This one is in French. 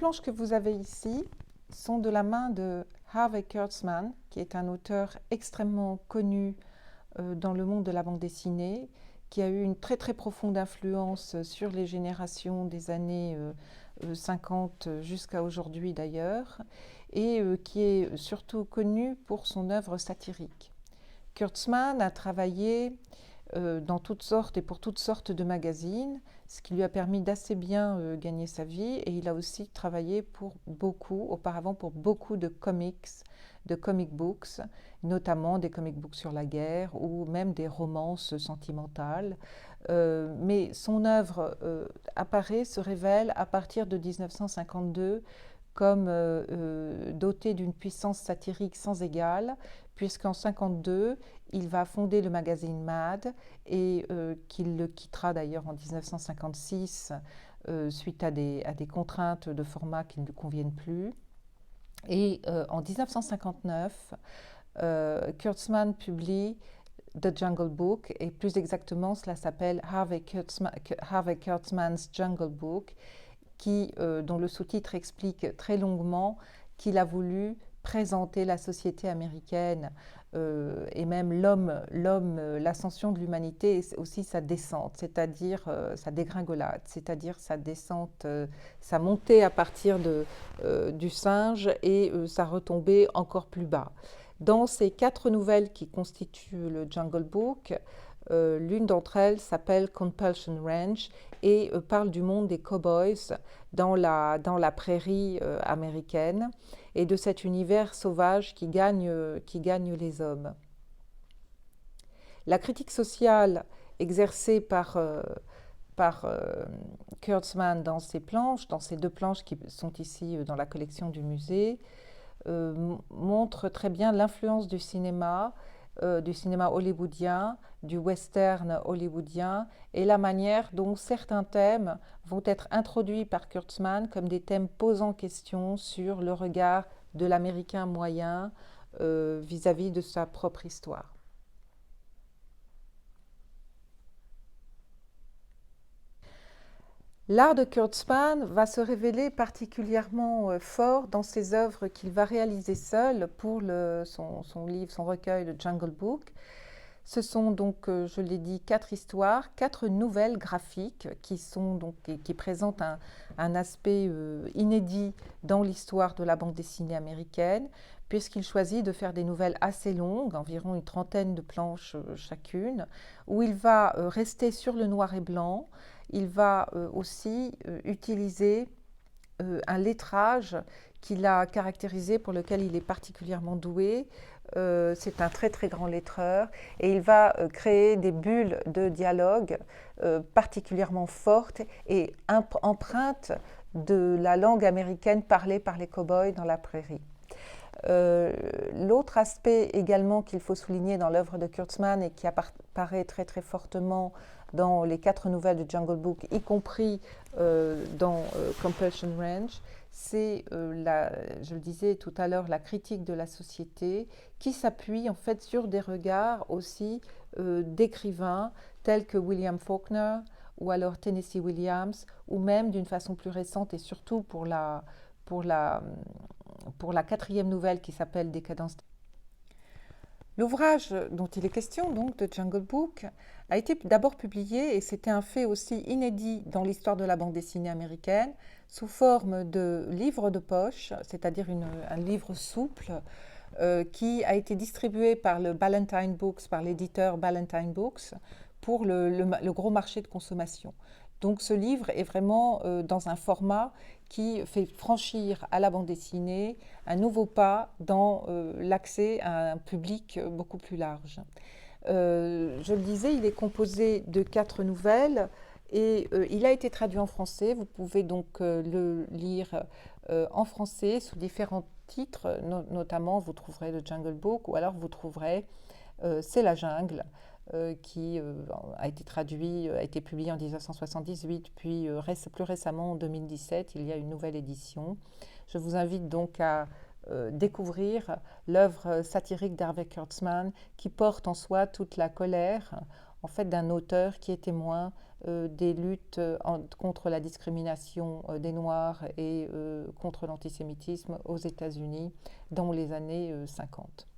planches que vous avez ici sont de la main de Harvey Kurtzman, qui est un auteur extrêmement connu dans le monde de la bande dessinée, qui a eu une très très profonde influence sur les générations des années 50 jusqu'à aujourd'hui d'ailleurs, et qui est surtout connu pour son œuvre satirique. Kurtzman a travaillé dans toutes sortes et pour toutes sortes de magazines, ce qui lui a permis d'assez bien gagner sa vie. Et il a aussi travaillé auparavant pour beaucoup de comic books, notamment des comic books sur la guerre ou même des romances sentimentales. Mais son œuvre se révèle à partir de 1952 comme dotée d'une puissance satirique sans égale, puisqu'en 1952, il va fonder le magazine Mad et qu'il le quittera d'ailleurs en 1956 suite à des contraintes de format qui ne lui conviennent plus. Et en 1959, Kurtzman publie The Jungle Book, et plus exactement, cela s'appelle Harvey Kurtzman's Jungle Book, dont le sous-titre explique très longuement qu'il a voulu présenter la société américaine et même l'ascension de l'humanité et aussi sa descente, c'est-à-dire sa dégringolade, c'est-à-dire sa descente, sa montée à partir du singe et sa retombée encore plus bas. Dans ces 4 nouvelles qui constituent le Jungle Book, l'une d'entre elles s'appelle Compulsion Ranch et parle du monde des cowboys dans la prairie américaine et de cet univers sauvage qui gagne les hommes. La critique sociale exercée par Kurtzman dans ces 2 planches qui sont ici dans la collection du musée, montre très bien l'influence du cinéma hollywoodien, du western hollywoodien et la manière dont certains thèmes vont être introduits par Kurtzman comme des thèmes posant question sur le regard de l'Américain moyen vis-à-vis de sa propre histoire. L'art de Kurtzman va se révéler particulièrement fort dans ses œuvres qu'il va réaliser seul pour son recueil de Jungle Book. Ce sont donc, je l'ai dit, 4 histoires, 4 nouvelles graphiques qui présentent un aspect inédit dans l'histoire de la bande dessinée américaine, puisqu'il choisit de faire des nouvelles assez longues, environ une trentaine de planches chacune, où il va rester sur le noir et blanc. Il va aussi utiliser un lettrage qu'il a caractérisé, pour lequel il est particulièrement doué. C'est un très très grand lettreur et il va créer des bulles de dialogue particulièrement fortes et empreintes de la langue américaine parlée par les cow-boys dans la prairie. L'autre aspect également qu'il faut souligner dans l'œuvre de Kurtzman et qui apparaît très très fortement dans les 4 nouvelles de Jungle Book, y compris dans Compulsion Ranch, c'est, je le disais tout à l'heure, la critique de la société qui s'appuie en fait sur des regards aussi d'écrivains tels que William Faulkner ou alors Tennessee Williams, ou même d'une façon plus récente et surtout pour la 4e nouvelle qui s'appelle Décadence. L'ouvrage dont il est question, donc, de Jungle Book, a été d'abord publié, et c'était un fait aussi inédit dans l'histoire de la bande dessinée américaine, sous forme de livre de poche, c'est-à-dire un livre souple, qui a été distribué par le Ballantine Books, par l'éditeur Ballantine Books, pour le gros marché de consommation. Donc ce livre est vraiment dans un format qui fait franchir à la bande dessinée un nouveau pas dans l'accès à un public beaucoup plus large. Je le disais, il est composé de 4 nouvelles et il a été traduit en français. Vous pouvez donc le lire en français sous différents titres, notamment vous trouverez le Jungle Book ou alors vous trouverez C'est la jungle, qui a été traduit, a été publié en 1978, puis plus récemment en 2017, il y a une nouvelle édition. Je vous invite donc à découvrir l'œuvre satirique d'Harvey Kurtzman qui porte en soi toute la colère en fait d'un auteur qui est témoin des luttes contre la discrimination des Noirs et contre l'antisémitisme aux États-Unis dans les années 50.